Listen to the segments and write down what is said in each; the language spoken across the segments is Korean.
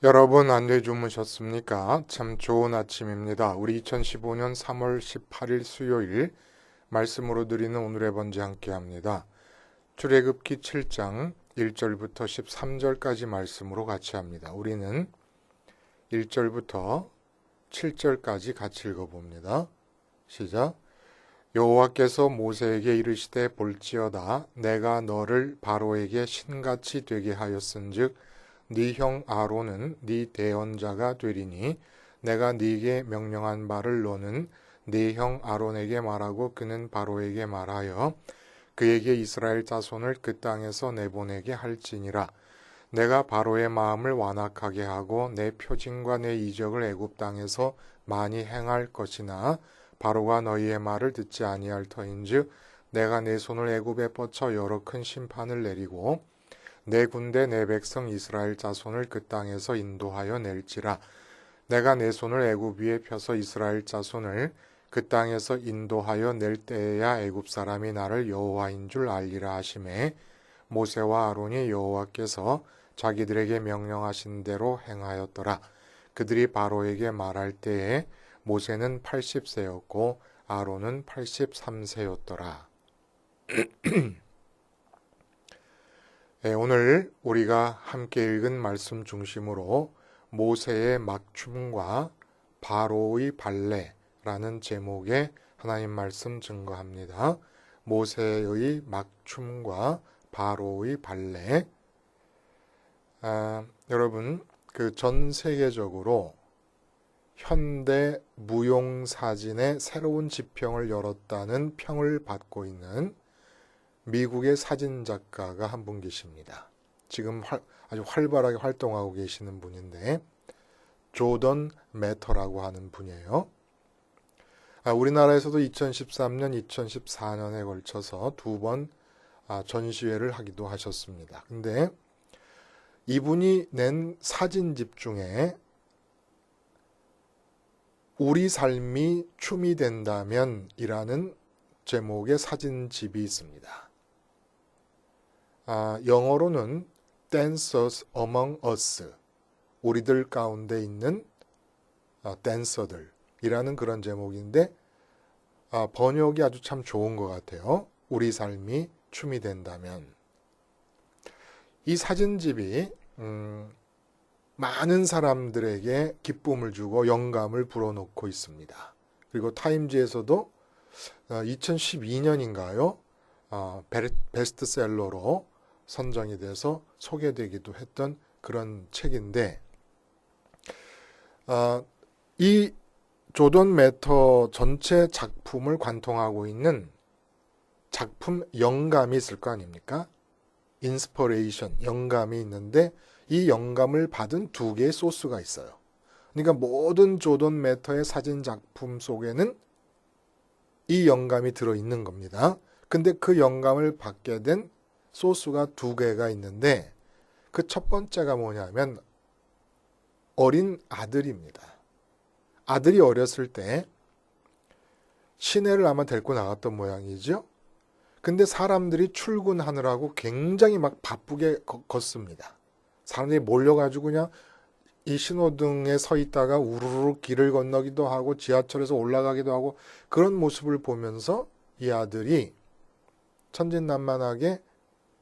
여러분 안돼 주무셨습니까? 참 좋은 아침입니다. 우리 2015년 3월 18일 수요일 말씀으로 드리는 오늘의 번제 함께 합니다. 출애굽기 7장 1절부터 13절까지 말씀으로 같이 합니다. 우리는 1절부터 7절까지 같이 읽어봅니다. 시작. 여호와께서 모세에게 이르시되 볼지어다 내가 너를 바로에게 신같이 되게 하였은즉 네 형 아론은 네 대언자가 되리니 내가 네게 명령한 바를 너는 네 형 아론에게 말하고 그는 바로에게 말하여 그에게 이스라엘 자손을 그 땅에서 내보내게 할지니라. 내가 바로의 마음을 완악하게 하고 내 표징과 내 이적을 애굽 땅에서 많이 행할 것이나 바로가 너희의 말을 듣지 아니할 터인즉 내가 내 손을 애굽에 뻗쳐 여러 큰 심판을 내리고 내 군대 내 백성 이스라엘 자손을 그 땅에서 인도하여 낼지라. 내가 내 손을 애굽 위에 펴서 이스라엘 자손을 그 땅에서 인도하여 낼 때에야 애굽 사람이 나를 여호와인 줄 알리라 하시매 모세와 아론이 여호와께서 자기들에게 명령하신 대로 행하였더라. 그들이 바로에게 말할 때에 모세는 80세였고 아론은 83세였더라. 오늘 우리가 함께 읽은 말씀 중심으로 모세의 막춤과 바로의 발레라는 제목의 하나님 말씀 증거합니다. 모세의 막춤과 바로의 발레. 여러분, 그 전 세계적으로 현대 무용사진의 새로운 지평을 열었다는 평을 받고 있는 미국의 사진작가가 한 분 계십니다. 지금 아주 활발하게 활동하고 계시는 분인데 조던 매터라고 하는 분이에요. 우리나라에서도 2013년, 2014년에 걸쳐서 두 번 전시회를 하기도 하셨습니다. 근데 이분이 낸 사진집 중에 우리 삶이 춤이 된다면 이라는 제목의 사진집이 있습니다. 영어로는 Dancers Among Us, 우리들 가운데 있는 댄서들이라는 그런 제목인데 번역이 아주 참 좋은 것 같아요. 우리 삶이 춤이 된다면. 이 사진집이 많은 사람들에게 기쁨을 주고 영감을 불어넣고 있습니다. 그리고 타임즈에서도 2012년인가요? 베스트셀러로 선정이 돼서 소개되기도 했던 그런 책인데 이 조던 매터 전체 작품을 관통하고 있는 작품 영감이 있을 거 아닙니까? 인스퍼레이션, 영감이 있는데 이 영감을 받은 두 개의 소스가 있어요. 그러니까 모든 조던 매터의 사진 작품 속에는 이 영감이 들어있는 겁니다. 근데 그 영감을 받게 된 소스가 두 개가 있는데 그 첫 번째가 뭐냐면 어린 아들입니다. 아들이 어렸을 때 시내를 아마 데리고 나갔던 모양이죠. 근데 사람들이 출근하느라고 굉장히 막 바쁘게 걷습니다. 사람들이 몰려가지고 그냥 이 신호등에 서 있다가 우르르 길을 건너기도 하고 지하철에서 올라가기도 하고 그런 모습을 보면서 이 아들이 천진난만하게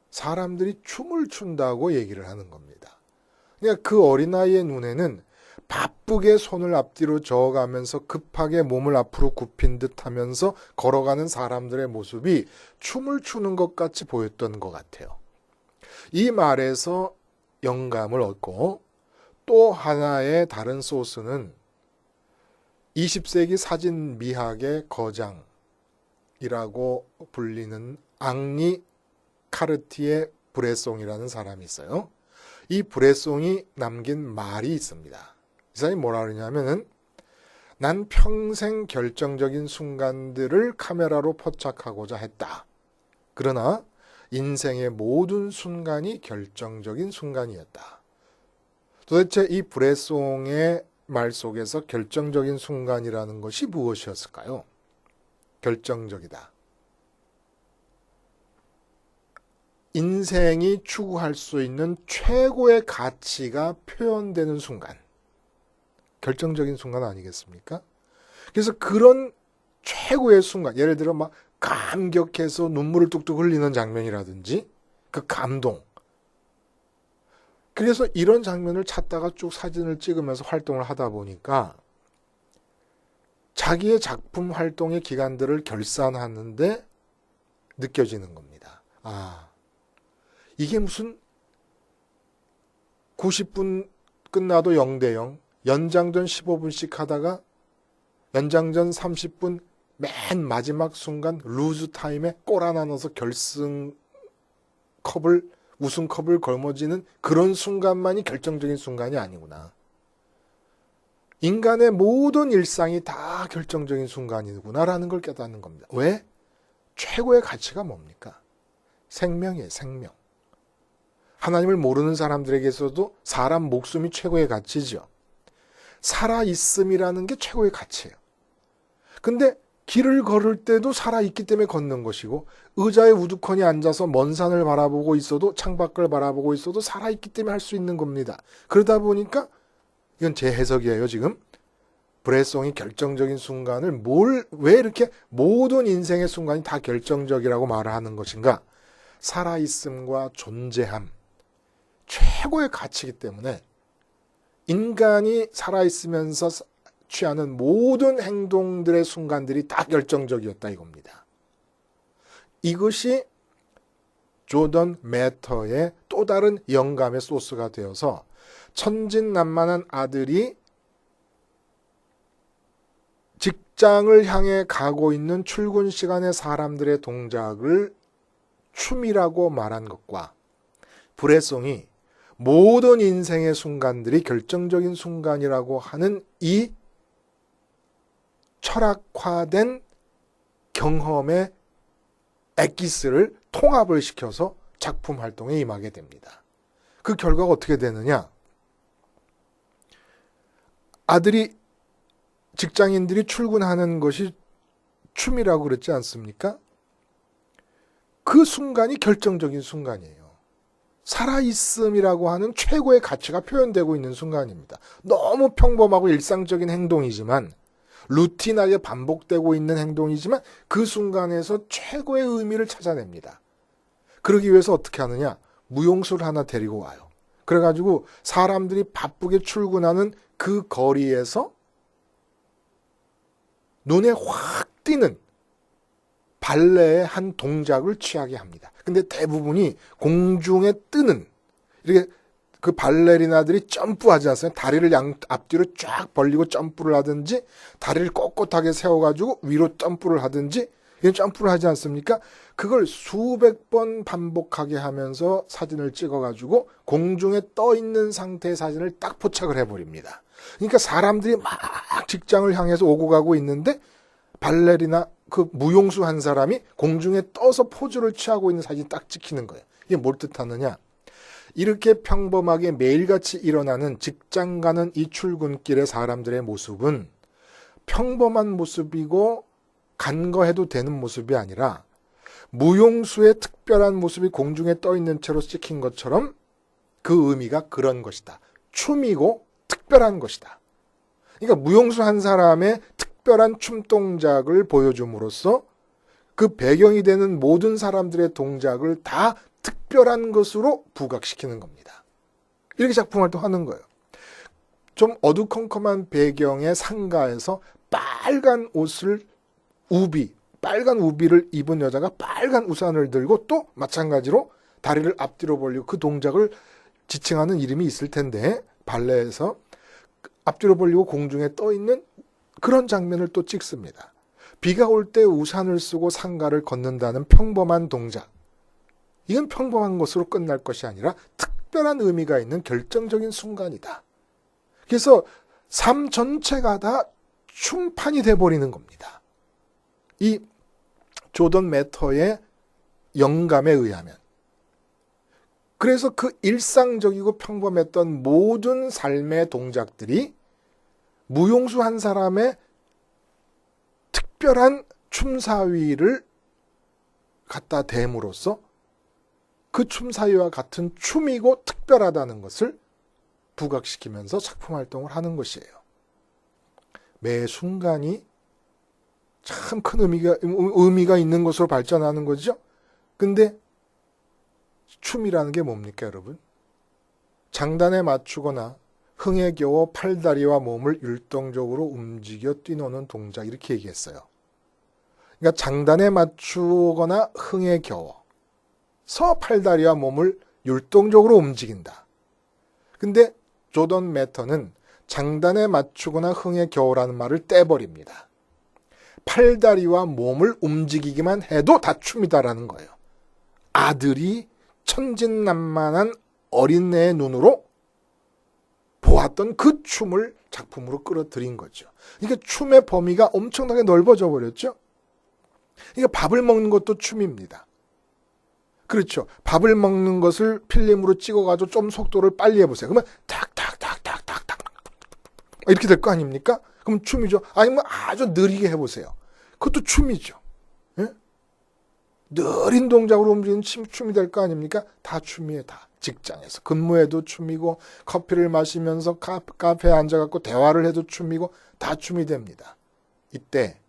사람들이 춤을 춘다고 얘기를 하는 겁니다. 그러니까 그 어린아이의 눈에는 바쁘게 손을 앞뒤로 저어가면서 급하게 몸을 앞으로 굽힌 듯 하면서 걸어가는 사람들의 모습이 춤을 추는 것 같이 보였던 것 같아요. 이 말에서 영감을 얻고 또 하나의 다른 소스는 20세기 사진 미학의 거장이라고 불리는 앙리 카르티에 브레송이라는 사람이 있어요. 이 브레송이 남긴 말이 있습니다. 이 사람이 뭐라 그러냐면은 난 평생 결정적인 순간들을 카메라로 포착하고자 했다. 그러나 인생의 모든 순간이 결정적인 순간이었다. 도대체 이 브레송의 말 속에서 결정적인 순간이라는 것이 무엇이었을까요? 결정적이다. 인생이 추구할 수 있는 최고의 가치가 표현되는 순간, 결정적인 순간 아니겠습니까? 그래서 그런 최고의 순간, 예를 들어 막 감격해서 눈물을 뚝뚝 흘리는 장면이라든지 그 감동. 그래서 이런 장면을 찾다가 쭉 사진을 찍으면서 활동을 하다 보니까 자기의 작품 활동의 기간들을 결산하는데 느껴지는 겁니다. 아, 이게 무슨 90분 끝나도 0대0, 연장전 15분씩 하다가 연장전 30분 맨 마지막 순간 루즈 타임에 골 하나 넣어서 우승컵을 걸머지는 그런 순간만이 결정적인 순간이 아니구나. 인간의 모든 일상이 다 결정적인 순간이구나라는 걸 깨닫는 겁니다. 왜? 최고의 가치가 뭡니까? 생명이에요, 생명. 하나님을 모르는 사람들에게서도 사람 목숨이 최고의 가치죠. 살아있음이라는 게 최고의 가치예요. 근데 길을 걸을 때도 살아있기 때문에 걷는 것이고, 의자에 우두커니 앉아서 먼 산을 바라보고 있어도, 창밖을 바라보고 있어도 살아있기 때문에 할 수 있는 겁니다. 그러다 보니까 이건 제 해석이에요, 지금. 브레송이 결정적인 순간을 왜 이렇게 모든 인생의 순간이 다 결정적이라고 말을 하는 것인가? 살아있음과 존재함, 최고의 가치이기 때문에 인간이 살아있으면서 취하는 모든 행동들의 순간들이 다 결정적이었다 이겁니다. 이것이 조던 매터의 또 다른 영감의 소스가 되어서 천진난만한 아들이 직장을 향해 가고 있는 출근 시간의 사람들의 동작을 춤이라고 말한 것과 브레송이 모든 인생의 순간들이 결정적인 순간이라고 하는 이 철학화된 경험의 엑기스를 통합을 시켜서 작품 활동에 임하게 됩니다. 그 결과가 어떻게 되느냐? 직장인들이 출근하는 것이 춤이라고 그랬지 않습니까? 그 순간이 결정적인 순간이에요. 살아있음이라고 하는 최고의 가치가 표현되고 있는 순간입니다. 너무 평범하고 일상적인 행동이지만, 루틴하게 반복되고 있는 행동이지만 그 순간에서 최고의 의미를 찾아냅니다. 그러기 위해서 어떻게 하느냐? 무용수를 하나 데리고 와요. 그래가지고 사람들이 바쁘게 출근하는 그 거리에서 눈에 확 띄는 발레의 한 동작을 취하게 합니다. 근데 대부분이 공중에 뜨는, 이렇게 그 발레리나들이 점프하지 않습니까? 다리를 앞뒤로 쫙 벌리고 점프를 하든지, 다리를 꼿꼿하게 세워가지고 위로 점프를 하든지, 이런 점프를 하지 않습니까? 그걸 수백 번 반복하게 하면서 사진을 찍어가지고 공중에 떠 있는 상태의 사진을 딱 포착을 해버립니다. 그러니까 사람들이 막 직장을 향해서 오고 가고 있는데 발레리나 그 무용수 한 사람이 공중에 떠서 포즈를 취하고 있는 사진이 딱 찍히는 거예요. 이게 뭘 뜻하느냐? 이렇게 평범하게 매일같이 일어나는 직장 가는 이 출근길의 사람들의 모습은 평범한 모습이고 간거해도 되는 모습이 아니라 무용수의 특별한 모습이 공중에 떠 있는 채로 찍힌 것처럼 그 의미가 그런 것이다. 춤이고 특별한 것이다. 그러니까 무용수 한 사람의 특별한 춤 동작을 보여줌으로써 그 배경이 되는 모든 사람들의 동작을 다 특별한 것으로 부각시키는 겁니다. 이렇게 작품 활동하는 거예요. 좀 어두컴컴한 배경의 상가에서 빨간 우비를 입은 여자가 빨간 우산을 들고 또 마찬가지로 다리를 앞뒤로 벌리고 그 동작을 지칭하는 이름이 있을 텐데, 발레에서 앞뒤로 벌리고 공중에 떠 있는 그런 장면을 또 찍습니다. 비가 올 때 우산을 쓰고 상가를 걷는다는 평범한 동작. 이건 평범한 것으로 끝날 것이 아니라 특별한 의미가 있는 결정적인 순간이다. 그래서 삶 전체가 다 춤판이 돼버리는 겁니다. 이 조던 매터의 영감에 의하면. 그래서 그 일상적이고 평범했던 모든 삶의 동작들이 무용수 한 사람의 특별한 춤사위를 갖다 댐으로써 그 춤사위와 같은 춤이고 특별하다는 것을 부각시키면서 작품 활동을 하는 것이에요. 매 순간이 참 큰 의미가 있는 것으로 발전하는 거죠. 근데 춤이라는 게 뭡니까, 여러분? 장단에 맞추거나 흥에 겨워 팔다리와 몸을 율동적으로 움직여 뛰노는 동작, 이렇게 얘기했어요. 그러니까 장단에 맞추거나 흥에 겨워서 팔다리와 몸을 율동적으로 움직인다. 근데 조던 매터는 장단에 맞추거나 흥에 겨워라는 말을 떼버립니다. 팔다리와 몸을 움직이기만 해도 다 춤이다라는 거예요. 아들이 천진난만한 어린애의 눈으로 보았던 그 춤을 작품으로 끌어들인 거죠. 그러니까 춤의 범위가 엄청나게 넓어져 버렸죠. 그러니까 밥을 먹는 것도 춤입니다. 그렇죠. 밥을 먹는 것을 필름으로 찍어가지고 좀 속도를 빨리 해보세요. 그러면 탁탁탁탁탁탁 이렇게 될 거 아닙니까? 그럼 춤이죠. 아니면 아주 느리게 해보세요. 그것도 춤이죠. 예? 느린 동작으로 움직이는 춤이 될 거 아닙니까? 다 춤이에요. 다. 직장에서 근무해도 춤이고, 커피를 마시면서 카페에 앉아갖고 대화를 해도 춤이고, 다 춤이 됩니다. 이때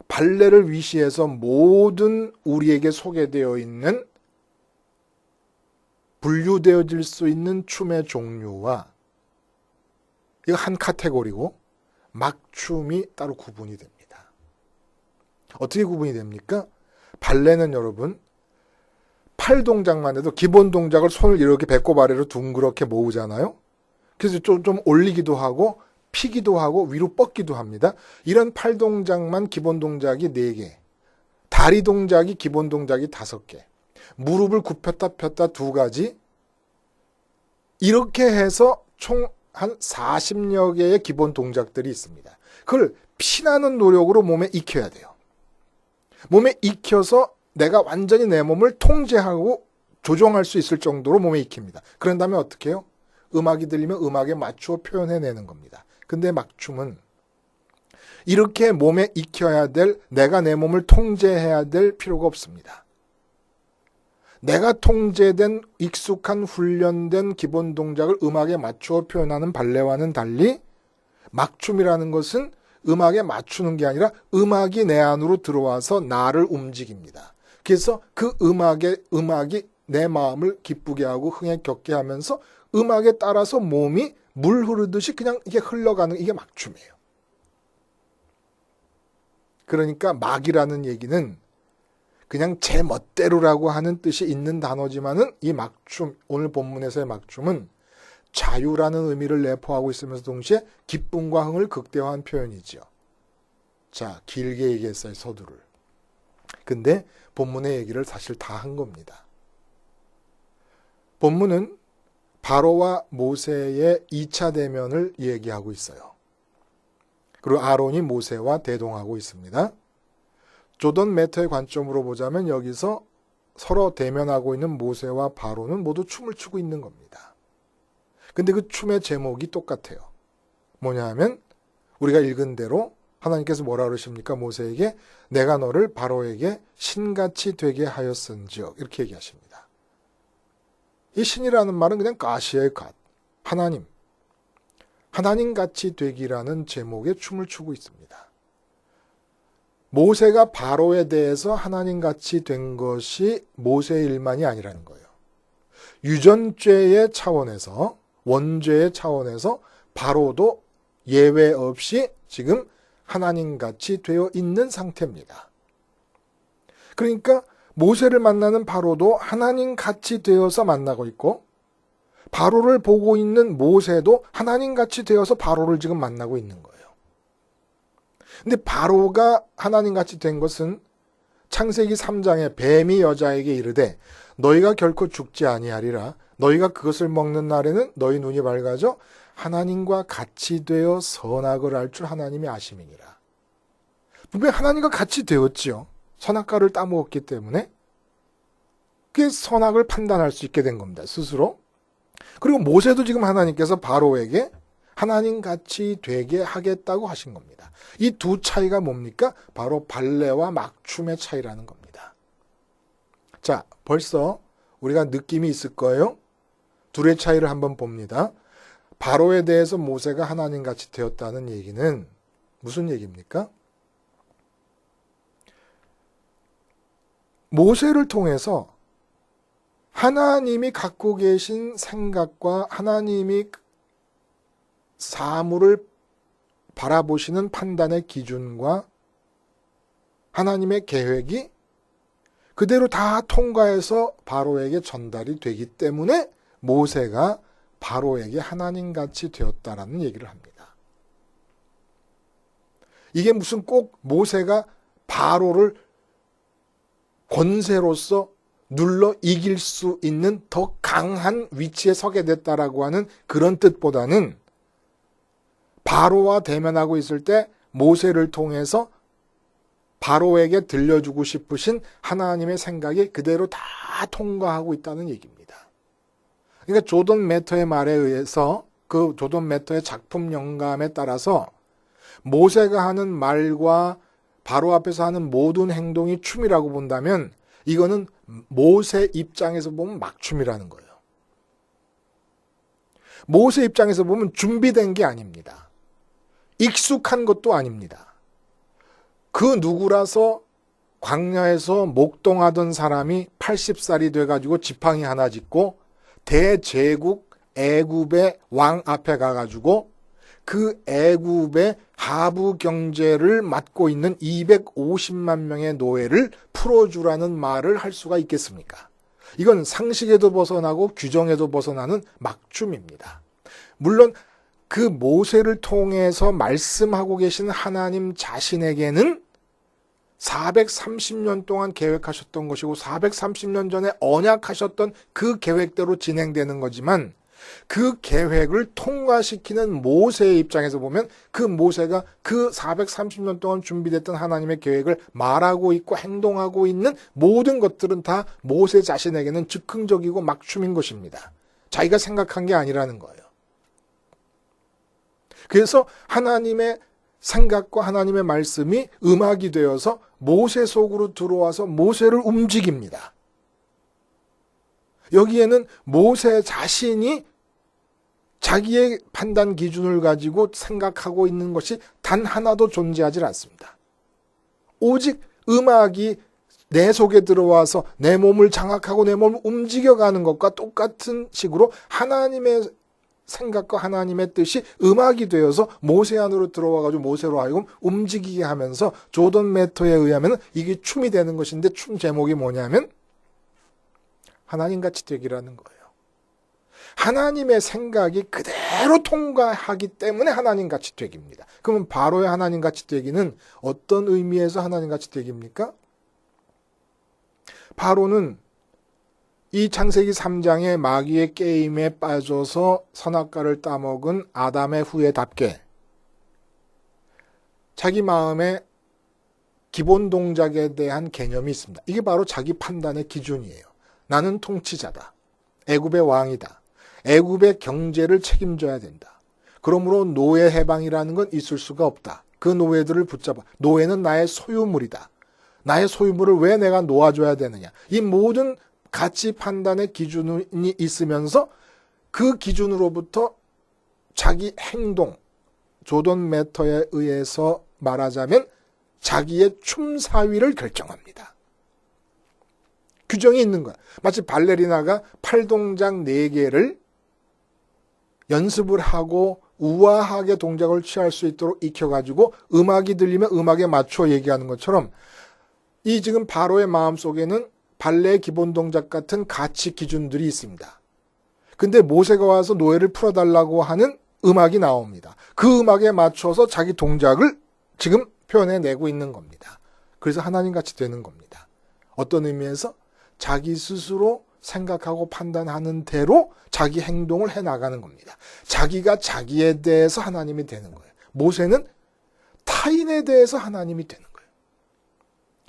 발레를 위시해서 모든 우리에게 소개되어 있는 분류되어질 수 있는 춤의 종류와, 이거 한 카테고리고 막춤이 따로 구분이 됩니다. 어떻게 구분이 됩니까? 발레는 여러분 팔 동작만 해도 기본 동작을 손을 이렇게 배꼽 아래로 둥그렇게 모으잖아요. 그래서 좀 올리기도 하고 피기도 하고 위로 뻗기도 합니다. 이런 팔 동작만 기본 동작이 4개, 다리 동작이 기본 동작이 5개, 무릎을 굽혔다 폈다 2가지, 이렇게 해서 총 한 40여 개의 기본 동작들이 있습니다. 그걸 피나는 노력으로 몸에 익혀야 돼요. 몸에 익혀서 내가 완전히 내 몸을 통제하고 조종할 수 있을 정도로 몸에 익힙니다. 그런 다음에 어떻게 해요? 음악이 들리면 음악에 맞추어 표현해내는 겁니다. 근데 막춤은 이렇게 몸에 익혀야 될, 내가 내 몸을 통제해야 될 필요가 없습니다. 내가 통제된, 익숙한, 훈련된 기본 동작을 음악에 맞추어 표현하는 발레와는 달리 막춤이라는 것은 음악에 맞추는 게 아니라 음악이 내 안으로 들어와서 나를 움직입니다. 그래서 그 음악이 내 마음을 기쁘게 하고 흥에 겹게 하면서 음악에 따라서 몸이 물 흐르듯이 그냥 이게 흘러가는, 이게 막춤이에요. 그러니까 막이라는 얘기는 그냥 제 멋대로라고 하는 뜻이 있는 단어지만은 이 막춤, 오늘 본문에서의 막춤은 자유라는 의미를 내포하고 있으면서 동시에 기쁨과 흥을 극대화한 표현이죠. 자, 길게 얘기했어요, 서두를. 근데 본문의 얘기를 사실 다 한 겁니다. 본문은 바로와 모세의 2차 대면을 얘기하고 있어요. 그리고 아론이 모세와 대동하고 있습니다. 조던 매터의 관점으로 보자면 여기서 서로 대면하고 있는 모세와 바로는 모두 춤을 추고 있는 겁니다. 근데 그 춤의 제목이 똑같아요. 뭐냐 하면 우리가 읽은 대로 하나님께서 뭐라 그러십니까? 모세에게 내가 너를 바로에게 신같이 되게 하였은지요. 이렇게 얘기하십니다. 이 신이라는 말은 그냥 가시의 갓, 하나님. 하나님같이 되기라는 제목의 춤을 추고 있습니다. 모세가 바로에 대해서 하나님같이 된 것이 모세의 일만이 아니라는 거예요. 유전죄의 차원에서, 원죄의 차원에서 바로도 예외 없이 지금 하나님같이 되어 있는 상태입니다. 그러니까 모세를 만나는 바로도 하나님같이 되어서 만나고 있고, 바로를 보고 있는 모세도 하나님같이 되어서 바로를 지금 만나고 있는 거예요. 근데 바로가 하나님같이 된 것은 창세기 3장에 뱀이 여자에게 이르되 너희가 결코 죽지 아니하리라. 너희가 그것을 먹는 날에는 너희 눈이 밝아져 하나님과 같이 되어 선악을 알 줄 하나님이 아심이니라. 분명히 하나님과 같이 되었지요. 선악과를 따먹었기 때문에 그 선악을 판단할 수 있게 된 겁니다. 스스로. 그리고 모세도 지금 하나님께서 바로에게 하나님같이 되게 하겠다고 하신 겁니다. 이 두 차이가 뭡니까? 바로 발레와 막춤의 차이라는 겁니다. 자, 벌써 우리가 느낌이 있을 거예요. 둘의 차이를 한번 봅니다. 바로에 대해서 모세가 하나님같이 되었다는 얘기는 무슨 얘기입니까? 모세를 통해서 하나님이 갖고 계신 생각과 하나님이 사물을 바라보시는 판단의 기준과 하나님의 계획이 그대로 다 통과해서 바로에게 전달이 되기 때문에 모세가 바로에게 하나님같이 되었다라는 얘기를 합니다. 이게 무슨 꼭 모세가 바로를 권세로서 눌러 이길 수 있는 더 강한 위치에 서게 됐다라고 하는 그런 뜻보다는 바로와 대면하고 있을 때 모세를 통해서 바로에게 들려주고 싶으신 하나님의 생각이 그대로 다 통과하고 있다는 얘기입니다. 그러니까 조던 매터의 말에 의해서 그 조던 매터의 작품 영감에 따라서 모세가 하는 말과 바로 앞에서 하는 모든 행동이 춤이라고 본다면 이거는 모세 입장에서 보면 막춤이라는 거예요. 모세 입장에서 보면 준비된 게 아닙니다. 익숙한 것도 아닙니다. 그 누구라서 광야에서 목동하던 사람이 80살이 돼가지고 지팡이 하나 짚고 대제국 애굽의 왕 앞에 가가지고 그 애굽의 하부 경제를 맡고 있는 250만 명의 노예를 풀어주라는 말을 할 수가 있겠습니까? 이건 상식에도 벗어나고 규정에도 벗어나는 막춤입니다. 물론 그 모세를 통해서 말씀하고 계신 하나님 자신에게는 430년 동안 계획하셨던 것이고 430년 전에 언약하셨던 그 계획대로 진행되는 거지만 그 계획을 통과시키는 모세의 입장에서 보면 그 모세가 그 430년 동안 준비됐던 하나님의 계획을 말하고 있고 행동하고 있는 모든 것들은 다 모세 자신에게는 즉흥적이고 막춤인 것입니다. 자기가 생각한 게 아니라는 거예요. 그래서 하나님의 생각과 하나님의 말씀이 음악이 되어서 모세 속으로 들어와서 모세를 움직입니다. 여기에는 모세 자신이 자기의 판단 기준을 가지고 생각하고 있는 것이 단 하나도 존재하지 않습니다. 오직 음악이 내 속에 들어와서 내 몸을 장악하고 내 몸을 움직여가는 것과 똑같은 식으로 하나님의 생각과 하나님의 뜻이 음악이 되어서 모세 안으로 들어와가지고 모세로 하여금 움직이게 하면서 조던 매터에 의하면 이게 춤이 되는 것인데 춤 제목이 뭐냐면 하나님같이 되기라는 거예요. 하나님의 생각이 그대로 통과하기 때문에 하나님같이 되기입니다. 그러면 바로의 하나님같이 되기는 어떤 의미에서 하나님같이 되기입니까? 바로는 이 창세기 3장의 마귀의 게임에 빠져서 선악과를 따먹은 아담의 후예답게 자기 마음에 기본 동작에 대한 개념이 있습니다. 이게 바로 자기 판단의 기준이에요. 나는 통치자다. 애굽의 왕이다. 애굽의 경제를 책임져야 된다. 그러므로 노예 해방이라는 건 있을 수가 없다. 그 노예들을 붙잡아. 노예는 나의 소유물이다. 나의 소유물을 왜 내가 놓아줘야 되느냐. 이 모든 가치 판단의 기준이 있으면서 그 기준으로부터 자기 행동, 조던 매터에 의해서 말하자면 자기의 춤사위를 결정합니다. 규정이 있는 거야. 마치 발레리나가 팔동작 4개를 연습을 하고 우아하게 동작을 취할 수 있도록 익혀가지고 음악이 들리면 음악에 맞춰 얘기하는 것처럼 이 지금 바로의 마음속에는 발레 기본 동작 같은 가치 기준들이 있습니다. 근데 모세가 와서 노예를 풀어달라고 하는 음악이 나옵니다. 그 음악에 맞춰서 자기 동작을 지금 표현해내고 있는 겁니다. 그래서 하나님같이 되는 겁니다. 어떤 의미에서 자기 스스로 생각하고 판단하는 대로 자기 행동을 해나가는 겁니다. 자기가 자기에 대해서 하나님이 되는 거예요. 모세는 타인에 대해서 하나님이 되는 거예요.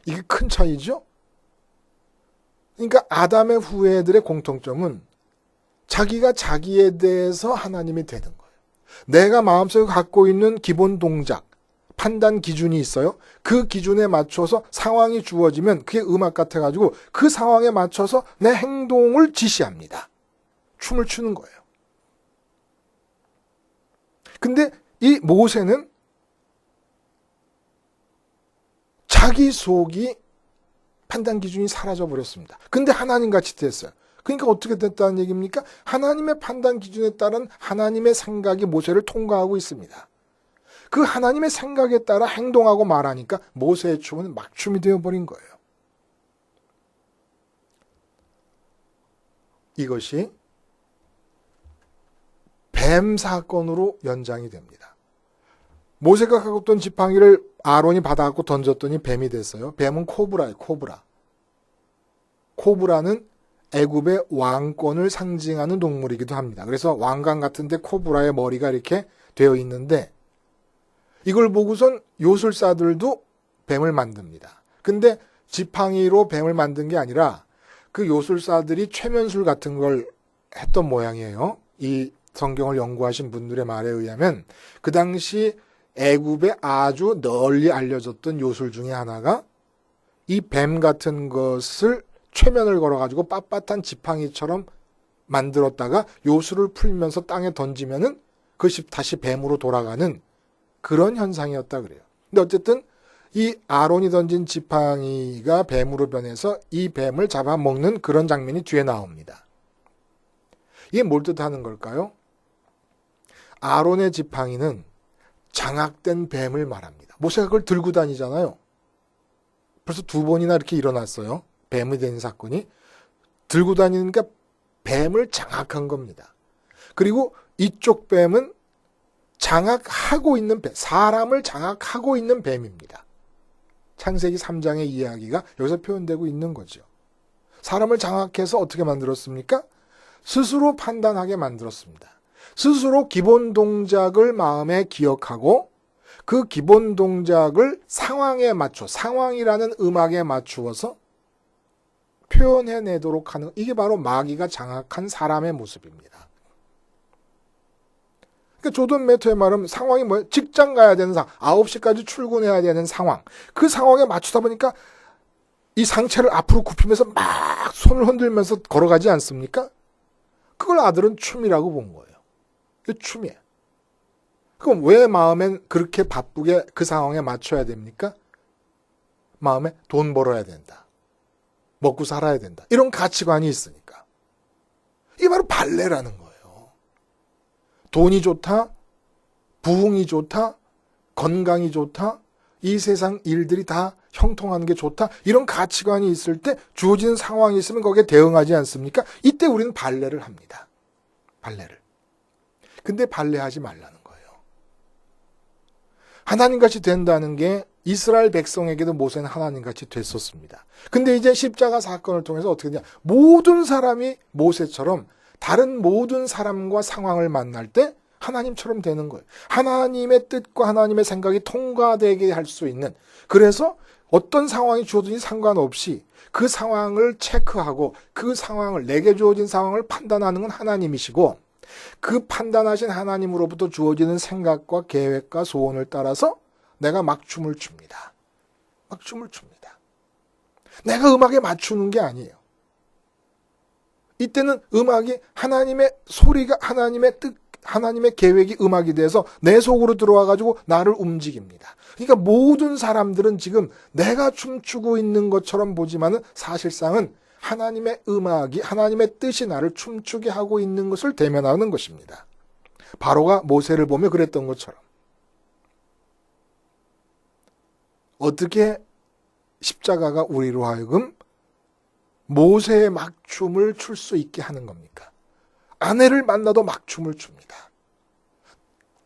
이게 큰 차이죠? 그러니까 아담의 후예들의 공통점은 자기가 자기에 대해서 하나님이 되는 거예요. 내가 마음속에 갖고 있는 기본 동작, 판단 기준이 있어요. 그 기준에 맞춰서 상황이 주어지면 그게 음악 같아가지고 그 상황에 맞춰서 내 행동을 지시합니다. 춤을 추는 거예요. 근데 이 모세는 자기 속이 판단 기준이 사라져 버렸습니다. 근데 하나님같이 됐어요. 그러니까 어떻게 됐다는 얘기입니까? 하나님의 판단 기준에 따른 하나님의 생각이 모세를 통과하고 있습니다. 그 하나님의 생각에 따라 행동하고 말하니까 모세의 춤은 막춤이 되어버린 거예요. 이것이 뱀 사건으로 연장이 됩니다. 모세가 갖고 있던 지팡이를 아론이 받아갖고 던졌더니 뱀이 됐어요. 뱀은 코브라예요. 코브라. 코브라는 애굽의 왕권을 상징하는 동물이기도 합니다. 그래서 왕관 같은데 코브라의 머리가 이렇게 되어 있는데 이걸 보고선 요술사들도 뱀을 만듭니다. 근데 지팡이로 뱀을 만든 게 아니라 그 요술사들이 최면술 같은 걸 했던 모양이에요. 이 성경을 연구하신 분들의 말에 의하면 그 당시 애굽에 아주 널리 알려졌던 요술 중에 하나가 이 뱀 같은 것을 최면을 걸어가지고 빳빳한 지팡이처럼 만들었다가 요술을 풀면서 땅에 던지면은 그것이 다시 뱀으로 돌아가는 그런 현상이었다 그래요. 근데 어쨌든 이 아론이 던진 지팡이가 뱀으로 변해서 이 뱀을 잡아먹는 그런 장면이 뒤에 나옵니다. 이게 뭘 뜻하는 걸까요? 아론의 지팡이는 장악된 뱀을 말합니다. 모세가 그걸 들고 다니잖아요. 벌써 2번이나 이렇게 일어났어요. 뱀이 된 사건이. 들고 다니니까 뱀을 장악한 겁니다. 그리고 이쪽 뱀은 장악하고 있는 뱀, 사람을 장악하고 있는 뱀입니다. 창세기 3장의 이야기가 여기서 표현되고 있는 거죠. 사람을 장악해서 어떻게 만들었습니까? 스스로 판단하게 만들었습니다. 스스로 기본 동작을 마음에 기억하고 그 기본 동작을 상황에 맞춰, 상황이라는 음악에 맞추어서 표현해내도록 하는, 이게 바로 마귀가 장악한 사람의 모습입니다. 그러니까 조던 메터의 말은 상황이 뭐예요? 직장 가야 되는 상황, 9시까지 출근해야 되는 상황. 그 상황에 맞추다 보니까 이 상체를 앞으로 굽히면서 막 손을 흔들면서 걸어가지 않습니까? 그걸 아들은 춤이라고 본 거예요. 이게 춤이에요. 그럼 왜 마음엔 그렇게 바쁘게 그 상황에 맞춰야 됩니까? 마음에 돈 벌어야 된다. 먹고 살아야 된다. 이런 가치관이 있으니까. 이게 바로 발레라는 거예요. 돈이 좋다, 부흥이 좋다, 건강이 좋다, 이 세상 일들이 다 형통하는 게 좋다. 이런 가치관이 있을 때 주어지는 상황이 있으면 거기에 대응하지 않습니까? 이때 우리는 발레를 합니다. 발레를. 근데 발레하지 말라는 거예요. 하나님같이 된다는 게 이스라엘 백성에게도 모세는 하나님같이 됐었습니다. 근데 이제 십자가 사건을 통해서 어떻게 되냐. 모든 사람이 모세처럼 다른 모든 사람과 상황을 만날 때 하나님처럼 되는 거예요. 하나님의 뜻과 하나님의 생각이 통과되게 할 수 있는. 그래서 어떤 상황이 주어지니 상관없이 그 상황을 체크하고 그 상황을, 내게 주어진 상황을 판단하는 건 하나님이시고 그 판단하신 하나님으로부터 주어지는 생각과 계획과 소원을 따라서 내가 막춤을 춥니다. 막춤을 춥니다. 내가 음악에 맞추는 게 아니에요. 이때는 음악이 하나님의 소리가 하나님의 뜻, 하나님의 계획이 음악이 돼서 내 속으로 들어와가지고 나를 움직입니다. 그러니까 모든 사람들은 지금 내가 춤추고 있는 것처럼 보지만은 사실상은 하나님의 음악이, 하나님의 뜻이 나를 춤추게 하고 있는 것을 대면하는 것입니다. 바로가 모세를 보며 그랬던 것처럼. 어떻게 십자가가 우리로 하여금 모세의 막춤을 출 수 있게 하는 겁니까? 아내를 만나도 막춤을 춥니다.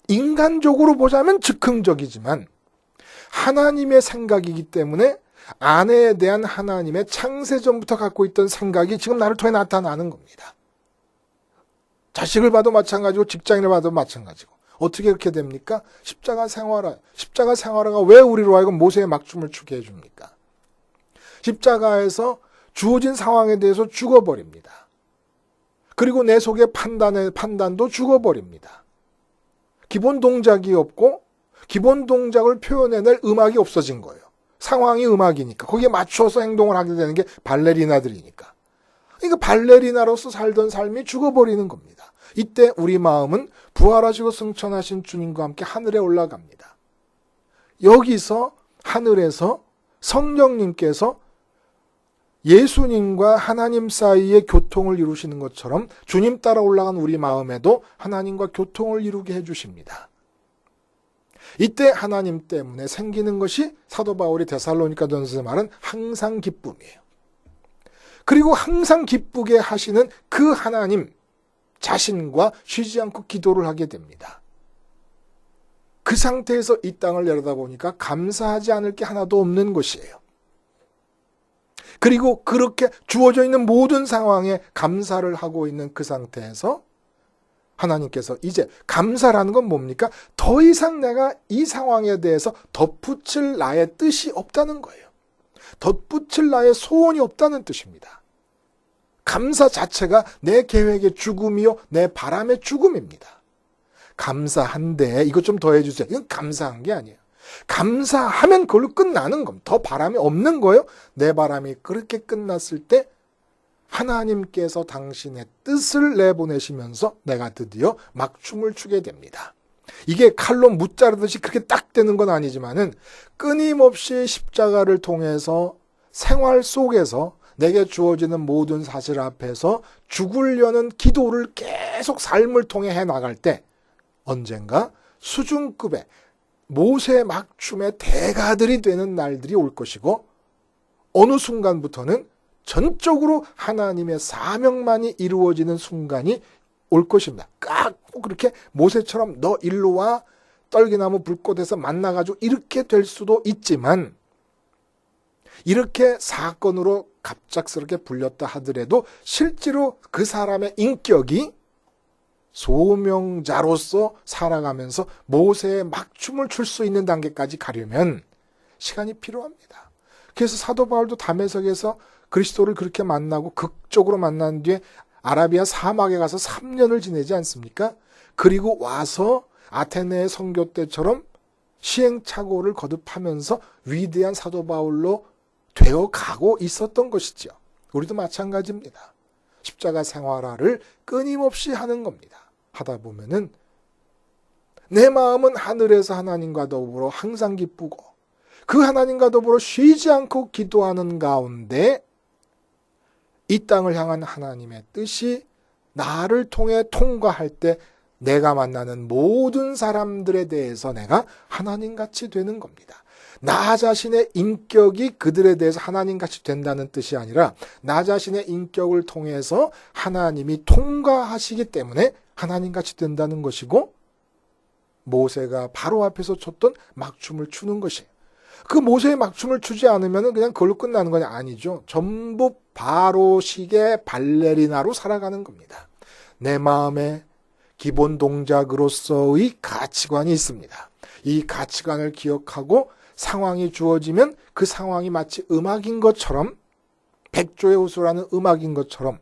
인간적으로 보자면 즉흥적이지만 하나님의 생각이기 때문에 아내에 대한 하나님의 창세전부터 갖고 있던 생각이 지금 나를 통해 나타나는 겁니다. 자식을 봐도 마찬가지고 직장인을 봐도 마찬가지고. 어떻게 그렇게 됩니까? 십자가 생활화가 왜 우리로 하여금 모세의 막춤을 추게 해줍니까? 십자가에서 주어진 상황에 대해서 죽어버립니다. 그리고 내 속의 판단도 죽어버립니다. 기본 동작이 없고 기본 동작을 표현해낼 음악이 없어진 거예요. 상황이 음악이니까. 거기에 맞춰서 행동을 하게 되는 게 발레리나들이니까. 그러니까 발레리나로서 살던 삶이 죽어버리는 겁니다. 이때 우리 마음은 부활하시고 승천하신 주님과 함께 하늘에 올라갑니다. 여기서 하늘에서 성령님께서 예수님과 하나님 사이에 교통을 이루시는 것처럼 주님 따라 올라간 우리 마음에도 하나님과 교통을 이루게 해주십니다. 이때 하나님 때문에 생기는 것이 사도 바울이 데살로니가전서에 말한 항상 기쁨이에요. 그리고 항상 기쁘게 하시는 그 하나님 자신과 쉬지 않고 기도를 하게 됩니다. 그 상태에서 이 땅을 내려다보니까 감사하지 않을 게 하나도 없는 것이에요. 그리고 그렇게 주어져 있는 모든 상황에 감사를 하고 있는 그 상태에서 하나님께서 이제 감사라는 건 뭡니까? 더 이상 내가 이 상황에 대해서 덧붙일 나의 뜻이 없다는 거예요. 덧붙일 나의 소원이 없다는 뜻입니다. 감사 자체가 내 계획의 죽음이요, 내 바람의 죽음입니다. 감사한데 이것 좀 더 해주세요. 이건 감사한 게 아니에요. 감사하면 그걸로 끝나는 겁니다. 더 바람이 없는 거예요. 내 바람이 그렇게 끝났을 때 하나님께서 당신의 뜻을 내보내시면서 내가 드디어 막춤을 추게 됩니다. 이게 칼로 무자르듯이 그렇게 딱 되는 건 아니지만은 끊임없이 십자가를 통해서 생활 속에서 내게 주어지는 모든 사실 앞에서 죽으려는 기도를 계속 삶을 통해 해나갈 때 언젠가 수준급의 모세 막춤의 대가들이 되는 날들이 올 것이고 어느 순간부터는 전적으로 하나님의 사명만이 이루어지는 순간이 올 것입니다. 꼭 그렇게 모세처럼 너 일로 와 떨기나무 불꽃에서 만나가지고 이렇게 될 수도 있지만 이렇게 사건으로 갑작스럽게 불렸다 하더라도 실제로 그 사람의 인격이 소명자로서 살아가면서 모세의 막춤을 출 수 있는 단계까지 가려면 시간이 필요합니다. 그래서 사도 바울도 다메섹에서 그리스도를 그렇게 만나고 극적으로 만난 뒤에 아라비아 사막에 가서 3년을 지내지 않습니까? 그리고 와서 아테네의 선교 때처럼 시행착오를 거듭하면서 위대한 사도 바울로 되어가고 있었던 것이죠. 우리도 마찬가지입니다. 십자가 생활화를 끊임없이 하는 겁니다. 하다 보면은 내 마음은 하늘에서 하나님과 더불어 항상 기쁘고 그 하나님과 더불어 쉬지 않고 기도하는 가운데 이 땅을 향한 하나님의 뜻이 나를 통해 통과할 때 내가 만나는 모든 사람들에 대해서 내가 하나님같이 되는 겁니다. 나 자신의 인격이 그들에 대해서 하나님같이 된다는 뜻이 아니라 나 자신의 인격을 통해서 하나님이 통과하시기 때문에 하나님같이 된다는 것이고 모세가 바로 앞에서 췄던 막춤을 추는 것이에요. 그 모세의 막춤을 추지 않으면 그냥 그걸로 끝나는 건 아니죠. 전부 바로식의 발레리나로 살아가는 겁니다. 내 마음에 기본 동작으로서의 가치관이 있습니다. 이 가치관을 기억하고 상황이 주어지면 그 상황이 마치 음악인 것처럼 백조의 호수라는 음악인 것처럼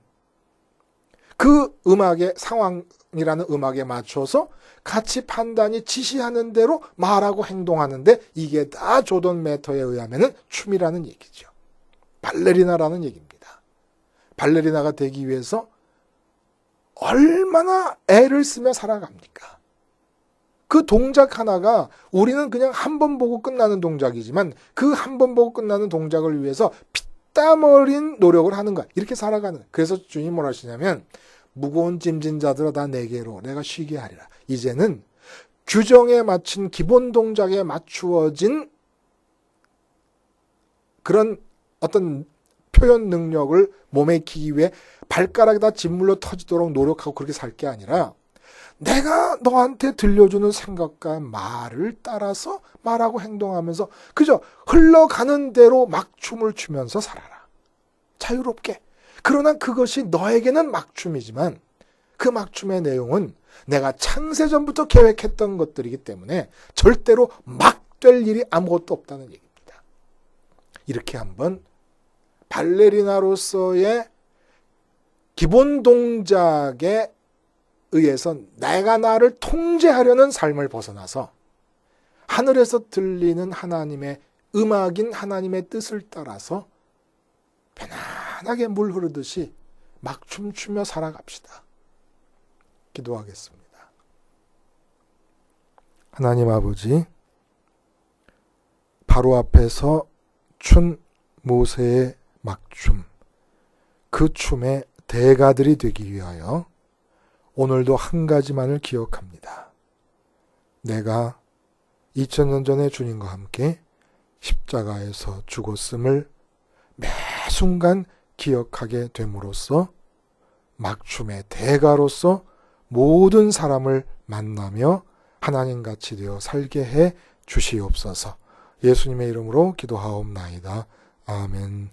그 음악의 상황이라는 음악에 맞춰서 가치 판단이 지시하는 대로 말하고 행동하는데 이게 다 조던 메터에 의하면 춤이라는 얘기죠. 발레리나라는 얘기입니다. 발레리나가 되기 위해서 얼마나 애를 쓰며 살아갑니까? 그 동작 하나가 우리는 그냥 한 번 보고 끝나는 동작이지만 그 한 번 보고 끝나는 동작을 위해서 피땀 어린 노력을 하는 거야. 이렇게 살아가는. 그래서 주님이 뭐라 하시냐면 무거운 짐진 자들아 다 내게로 내가 쉬게 하리라. 이제는 규정에 맞춘 기본 동작에 맞추어진 그런 어떤 표현 능력을 몸에 익히기 위해 발가락에다 짓물러 터지도록 노력하고 그렇게 살 게 아니라 내가 너한테 들려주는 생각과 말을 따라서 말하고 행동하면서 그저 흘러가는 대로 막춤을 추면서 살아라. 자유롭게. 그러나 그것이 너에게는 막춤이지만 그 막춤의 내용은 내가 창세전부터 계획했던 것들이기 때문에 절대로 막 될 일이 아무것도 없다는 얘기입니다. 이렇게 한번 발레리나로서의 기본 동작에 의해서 내가 나를 통제하려는 삶을 벗어나서 하늘에서 들리는 하나님의 음악인 하나님의 뜻을 따라서 편안하게 물 흐르듯이 막 춤추며 살아갑시다. 기도하겠습니다. 하나님 아버지, 바로 앞에서 춘 모세의 막춤, 그 춤의 대가들이 되기 위하여 오늘도 한 가지만을 기억합니다. 내가 2000년 전에 주님과 함께 십자가에서 죽었음을 매 순간 기억하게 됨으로써 막춤의 대가로서 모든 사람을 만나며 하나님같이 되어 살게 해 주시옵소서. 예수님의 이름으로 기도하옵나이다. 아멘.